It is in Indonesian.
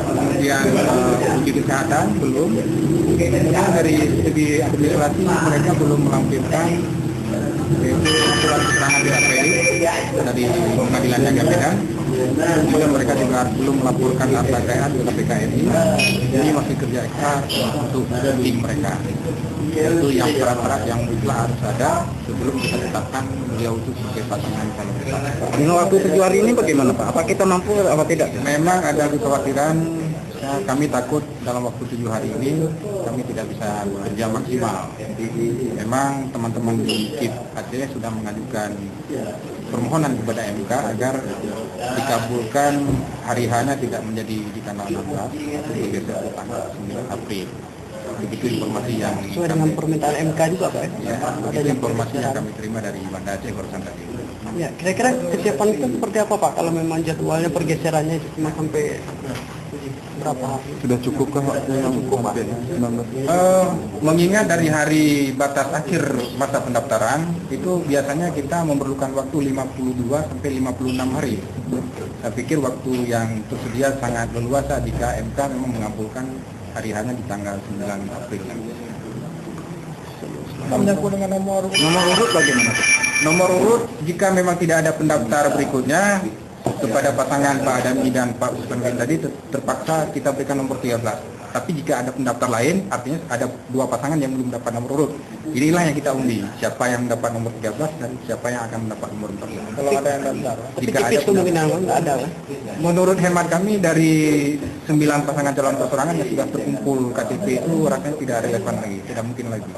kemudian uji kesehatan belum. Kemudian dari segi administrasi mereka belum melampirkan yaitu surat keterangan BAP dari Pengadilan Negeri Medan. Kemudian mereka juga belum melaporkan harta kekayaan ke KPKNI. Ini masih kerja ekstra untuk tim mereka. Itu yang syarat-syarat yang mutlak harus ada sebelum kita tetapkan beliau itu sebagai pasangan calon tetap. Dengan waktu 7 hari ini bagaimana Pak? Apa kita mampu apa tidak? Memang ada kekhawatiran, kami takut dalam waktu 7 hari ini kami tidak bisa bekerja maksimal. Memang teman-teman di KIP Aceh sudah mengajukan permohonan kepada MK agar dikabulkan hari hanya tidak menjadi di tanggal 16, tapi bergeser ke tanggal 9 April. Begitu informasi yang sesuai dengan permintaan MK juga Pak? Ya, itu informasi yang kami terima dari Banda Aceh barusan tadi. Ya, kira-kira kesiapan itu seperti apa Pak kalau memang jadwalnya pergeserannya itu cuma sampai berapa hari? Sudah cukup kah waktunya? Cukup Pak. Mengingat dari hari batas akhir masa pendaftaran itu biasanya kita memerlukan waktu 52 sampai 56 hari. Saya pikir waktu yang tersedia sangat leluasa jika MK memang mengabulkan hari hanya di tanggal 9 April. Menyangkut dengan nomor urut bagaimana? Nomor urut jika memang tidak ada pendaftar berikutnya kepada pasangan Pak Adami dan Pak Usman tadi terpaksa kita berikan nomor 13. Tapi jika ada pendaftar lain, artinya ada dua pasangan yang belum dapat nomor urut. Inilah yang kita undi, siapa yang dapat nomor 13 dan siapa yang akan mendapat nomor 14. Kalau ada yang daftar. Jika ada kemungkinan nggak ada kan? Menurut hemat kami dari 9 pasangan calon persorangan yang sudah terkumpul KTP itu rasanya tidak relevan lagi, tidak mungkin lagi.